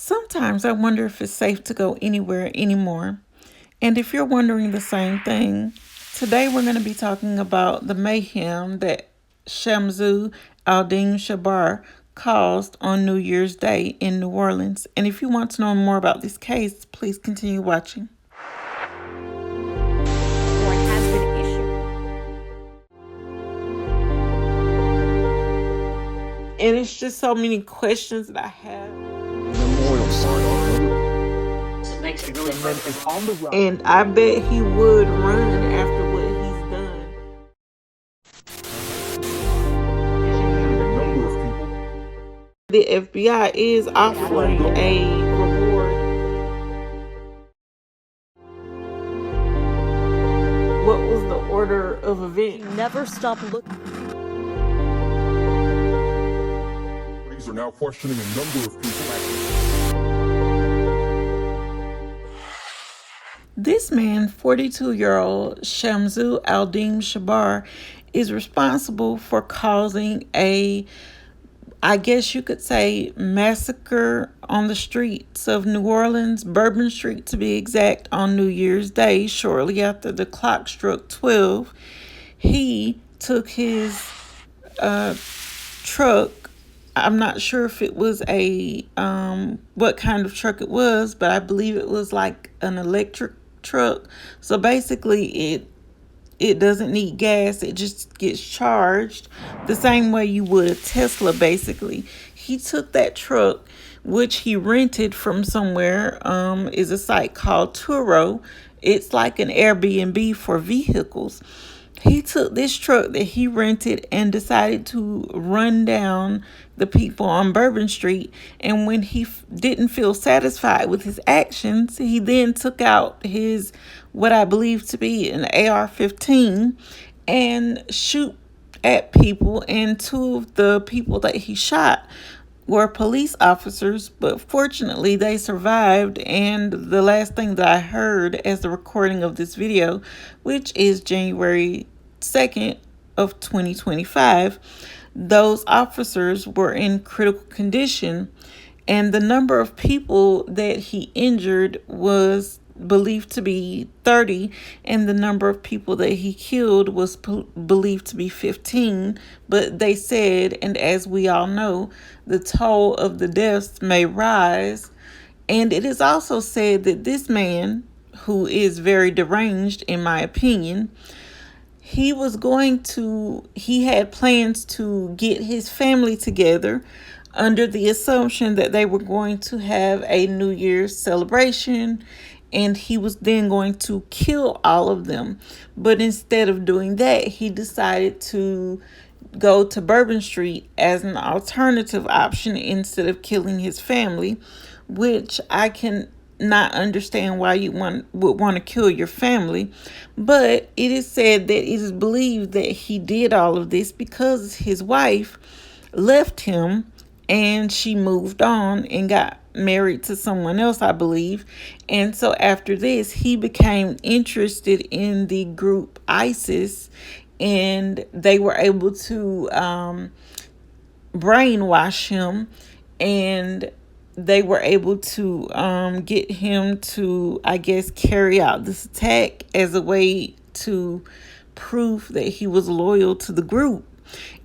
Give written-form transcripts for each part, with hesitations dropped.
Sometimes I wonder if it's safe to go anywhere anymore. And if you're wondering the same thing, today we're going to be talking about the mayhem that Shamsud Din Jabbar caused on New Year's Day in New Orleans. And if you want to know more about this case, please continue watching. Has been issued. And it's just so many questions that I have. Memorial sign It makes it really hard. is on the route. And I bet he would run after what he's done. A number of people. The FBI is offering a reward. What was the order of events? Never stop looking. Police are now questioning a number of people. This man, 42-year-old Shamsud Din Jabbar, is responsible for causing I guess you could say, massacre on the streets of New Orleans, Bourbon Street to be exact, on New Year's Day, shortly after the clock struck 12. He took his truck. I'm not sure if it was what kind of truck it was, but I believe it was like an electric truck. So basically it doesn't need gas. It just gets charged the same way you would a Tesla, basically. He took that truck, which he rented from somewhere, is a site called Turo. It's like an Airbnb for vehicles. He took this truck that he rented and decided to run down the people on Bourbon Street. And when he didn't feel satisfied with his actions, he then took out his, what I believe to be an AR-15, and shoot at people. And two of the people that he shot were police officers, but fortunately they survived. And the last thing that I heard as the recording of this video, which is January 2nd of 2025, those officers were in critical condition, and the number of people that he injured was believed to be 30, and the number of people that he killed was believed to be 15. But they said, and as we all know, the toll of the deaths may rise. And it is also said that this man, who is very deranged in my opinion, he had plans to get his family together under the assumption that they were going to have a New Year's celebration, and he was then going to kill all of them. But instead of doing that, he decided to go to Bourbon Street as an alternative option instead of killing his family, which I can not understand why you would want to kill your family. But it is said that it is believed that he did all of this because his wife left him and she moved on and got married to someone else, I believe. And so after this, he became interested in the group ISIS, and they were able to brainwash him, and they were able to get him to, I guess, carry out this attack as a way to prove that he was loyal to the group.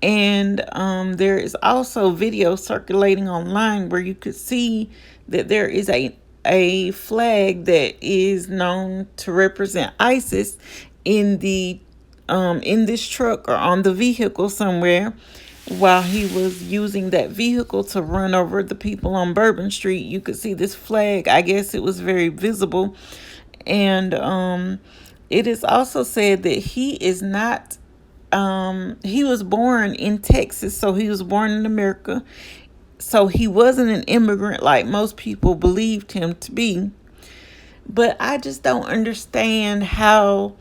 And there is also video circulating online where you could see that there is a flag that is known to represent ISIS in this truck or on the vehicle somewhere. While he was using that vehicle to run over the people on Bourbon Street, you could see this flag. I guess it was very visible. And it is also said that he is not, he was born in Texas, so he was born in America. So he wasn't an immigrant like most people believed him to be. But I just don't understand how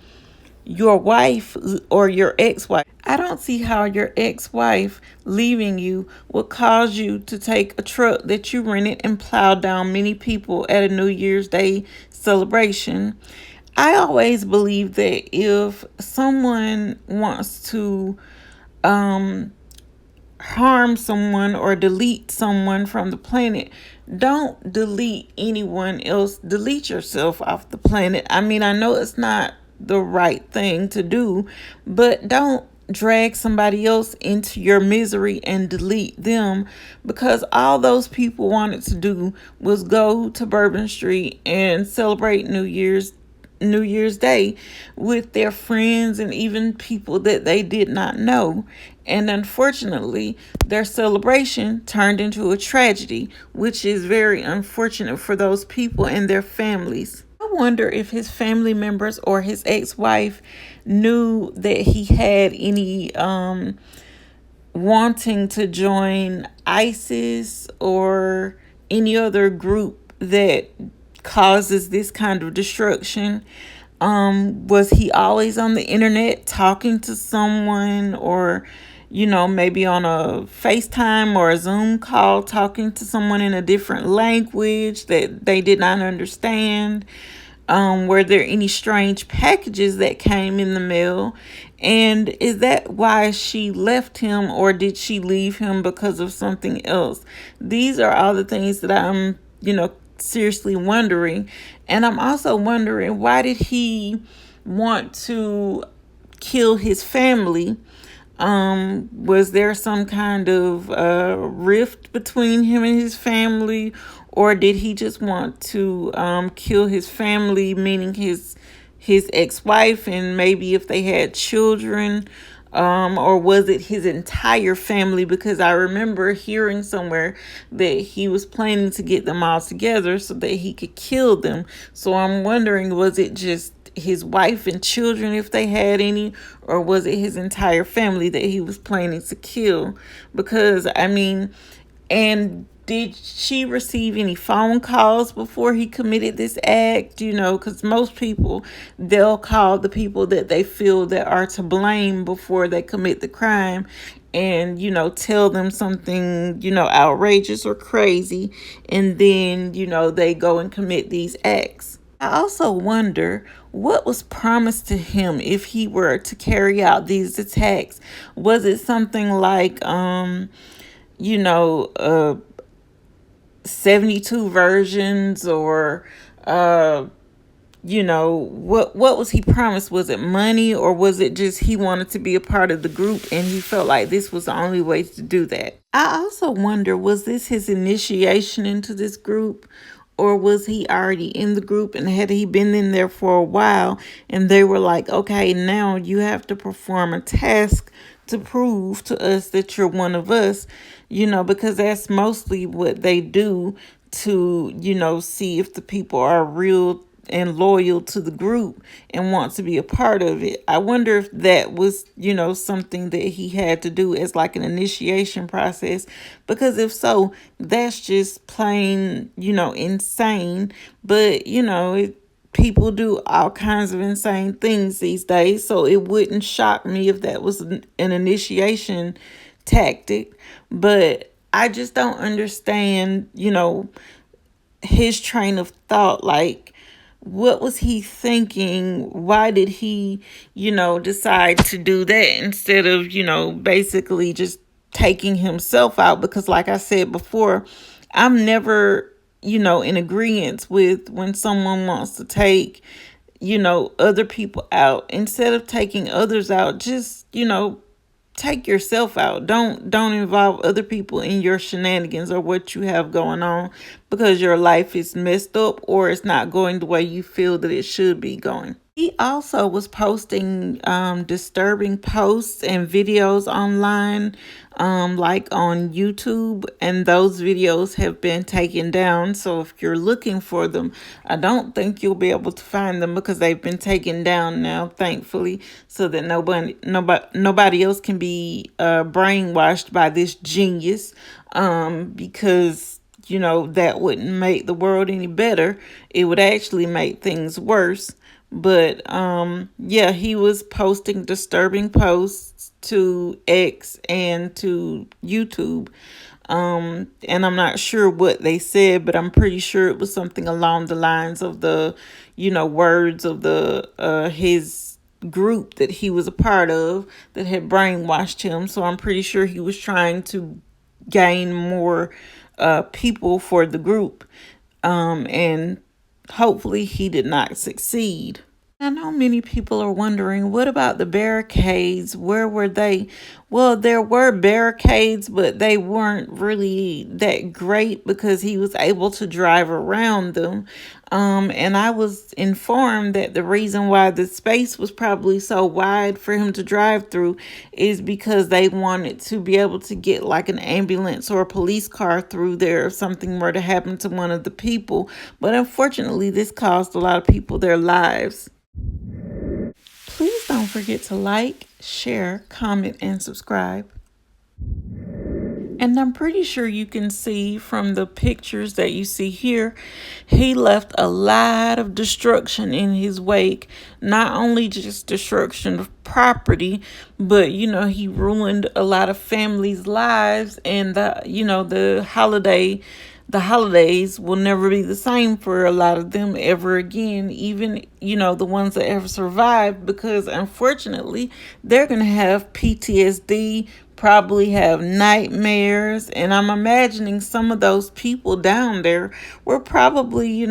your wife or your ex-wife, I don't see how your ex-wife leaving you would cause you to take a truck that you rented and plow down many people at a New Year's Day celebration. I always believe that if someone wants to harm someone or delete someone from the planet, don't delete anyone else. Delete yourself off the planet. I mean, I know it's not the right thing to do, but don't drag somebody else into your misery and delete them, because all those people wanted to do was go to Bourbon Street and celebrate New Year's Day with their friends and even people that they did not know. And unfortunately, their celebration turned into a tragedy, which is very unfortunate for those people and their families. I wonder if his family members or his ex-wife knew that he had any wanting to join ISIS or any other group that causes this kind of destruction. Was he always on the internet talking to someone, or maybe on a FaceTime or a Zoom call talking to someone in a different language that they did not understand? Were there any strange packages that came in the mail? And is that why she left him, or did she leave him because of something else? These are all the things that I'm, seriously wondering. And I'm also wondering, why did he want to kill his family? Was there some kind of rift between him and his family, or did he just want to kill his family, meaning his ex-wife, and maybe if they had children, or was it his entire family? Because I remember hearing somewhere that he was planning to get them all together so that he could kill them. So I'm wondering, was it just his wife and children, if they had any, or was it his entire family that he was planning to kill? Because I mean, and did she receive any phone calls before he committed this act? Because most people, they'll call the people that they feel that are to blame before they commit the crime, and tell them something outrageous or crazy, and then they go and commit these acts. I also wonder what was promised to him if he were to carry out these attacks. Was it something like, 72 versions, or, what was he promised? Was it money, or was it just he wanted to be a part of the group and he felt like this was the only way to do that? I also wonder, was this his initiation into this group? Or was he already in the group, and had he been in there for a while and they were like, okay, now you have to perform a task to prove to us that you're one of us, because that's mostly what they do to, see if the people are real and loyal to the group and want to be a part of it. I wonder if that was, something that he had to do as like an initiation process, because if so, that's just plain, insane. But, people do all kinds of insane things these days, so it wouldn't shock me if that was an initiation tactic. But I just don't understand, his train of thought. Like, what was he thinking? Why did he, decide to do that instead of, basically just taking himself out? Because like I said before, I'm never, in agreement with when someone wants to take, other people out. Instead of taking others out, just, take yourself out. Don't involve other people in your shenanigans or what you have going on, because your life is messed up or it's not going the way you feel that it should be going. He also was posting disturbing posts and videos online, like on YouTube, and those videos have been taken down. So if you're looking for them, I don't think you'll be able to find them, because they've been taken down now, thankfully, so that nobody else can be brainwashed by this genius, because that wouldn't make the world any better. It would actually make things worse. But yeah, he was posting disturbing posts to X and to YouTube. And I'm not sure what they said, but I'm pretty sure it was something along the lines of the, words of the his group that he was a part of that had brainwashed him. So I'm pretty sure he was trying to gain more people for the group. And hopefully he did not succeed. I know many people are wondering, what about the barricades? Where were they? Well, there were barricades, but they weren't really that great because he was able to drive around them. And I was informed that the reason why the space was probably so wide for him to drive through is because they wanted to be able to get like an ambulance or a police car through there if something were to happen to one of the people. But unfortunately, this cost a lot of people their lives. Please don't forget to like, share, comment, and subscribe. And I'm pretty sure you can see from the pictures that you see here, he left a lot of destruction in his wake. Not only just destruction of property, but, he ruined a lot of families' lives. And, the holidays will never be the same for a lot of them ever again, even the ones that ever survived, because unfortunately they're going to have PTSD, probably have nightmares. And I'm imagining some of those people down there were probably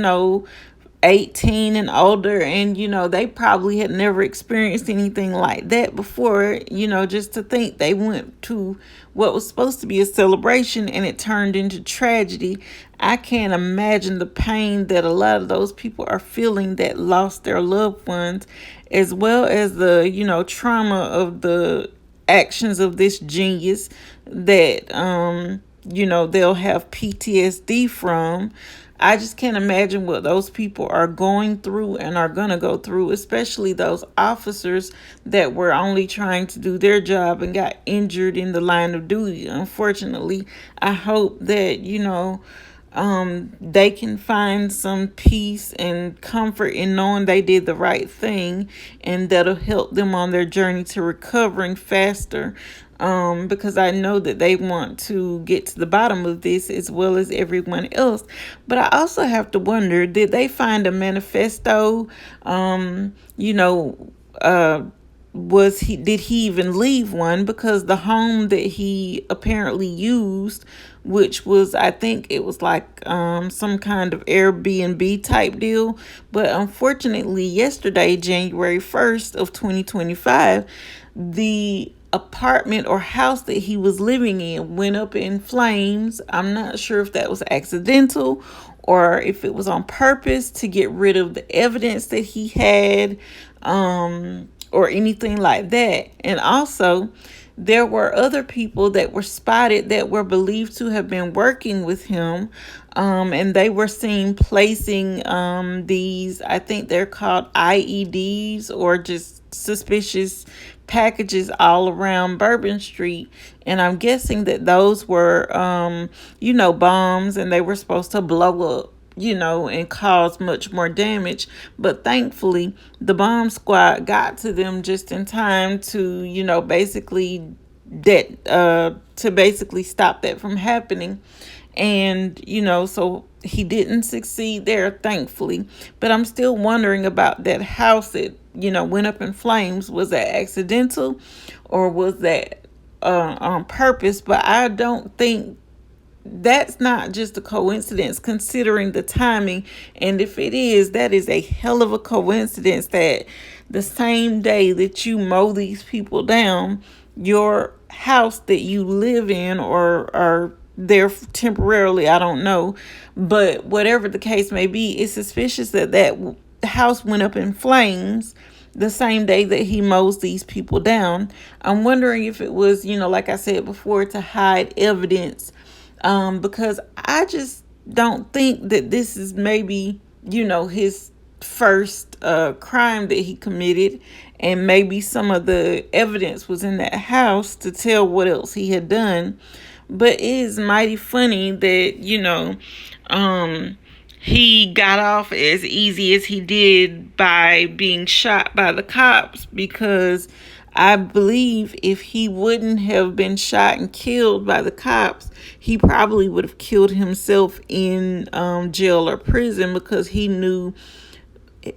18 and older, and they probably had never experienced anything like that before. Just to think they went to what was supposed to be a celebration and it turned into tragedy. I can't imagine the pain that a lot of those people are feeling that lost their loved ones, as well as the trauma of the actions of this genius that they'll have PTSD from. I just can't imagine what those people are going through and are going to go through, especially those officers that were only trying to do their job and got injured in the line of duty. Unfortunately, I hope that, they can find some peace and comfort in knowing they did the right thing, and that'll help them on their journey to recovering faster. Because I know that they want to get to the bottom of this as well as everyone else. But I also have to wonder, did they find a manifesto? Did he even leave one? Because the home that he apparently used, which was, I think it was like some kind of Airbnb type deal. But unfortunately, yesterday, January 1st of 2025, the apartment or house that he was living in went up in flames. I'm not sure if that was accidental or if it was on purpose to get rid of the evidence that he had, or anything like that. And also, there were other people that were spotted that were believed to have been working with him, and they were seen placing these, I think they're called IEDs, or just suspicious packages all around Bourbon Street. And I'm guessing that those were bombs, and they were supposed to blow up, and cause much more damage. But thankfully, the bomb squad got to them just in time to, basically stop that from happening. And, so he didn't succeed there, thankfully. But I'm still wondering about that house that, went up in flames. Was that accidental or was that on purpose? But I don't think that's not just a coincidence, considering the timing. And if it is, that is a hell of a coincidence that the same day that you mow these people down, your house that you live in or are there temporarily, I don't know, but whatever the case may be, it's suspicious that that house went up in flames the same day that he mows these people down. I'm wondering if it was, like I said before, to hide evidence, because I just don't think that this is maybe, his first crime that he committed, and maybe some of the evidence was in that house to tell what else he had done. But it is mighty funny that, he got off as easy as he did by being shot by the cops, because I believe if he wouldn't have been shot and killed by the cops, he probably would have killed himself in jail or prison, because he knew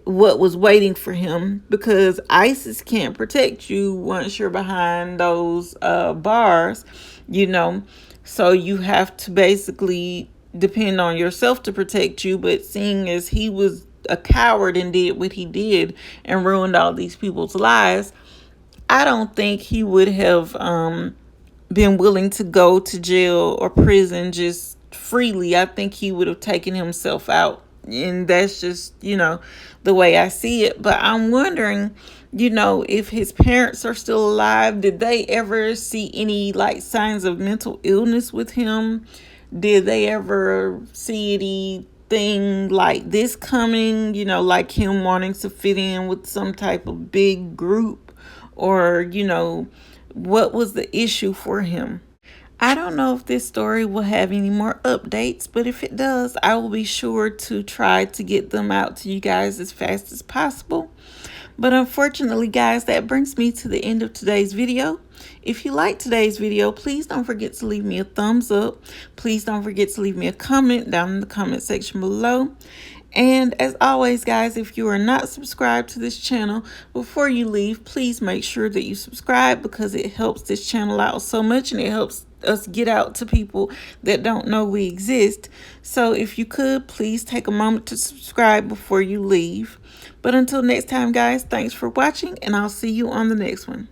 what was waiting for him, because ISIS can't protect you once you're behind those bars, you know. So you have to basically depend on yourself to protect you. But seeing as he was a coward and did what he did and ruined all these people's lives, I don't think he would have been willing to go to jail or prison just freely. I think he would have taken himself out. And that's just, the way I see it. But I'm wondering, if his parents are still alive, did they ever see any like signs of mental illness with him? Did they ever see anything like this coming, like him wanting to fit in with some type of big group? Or, what was the issue for him? I don't know if this story will have any more updates, but if it does, I will be sure to try to get them out to you guys as fast as possible. But unfortunately, guys, that brings me to the end of today's video. If you like today's video, please don't forget to leave me a thumbs up. Please don't forget to leave me a comment down in the comment section below. And as always, guys, if you are not subscribed to this channel, before you leave, please make sure that you subscribe, because it helps this channel out so much and it helps us get out to people that don't know we exist. So if you could, please take a moment to subscribe before you leave. But until next time, guys, thanks for watching, and I'll see you on the next one.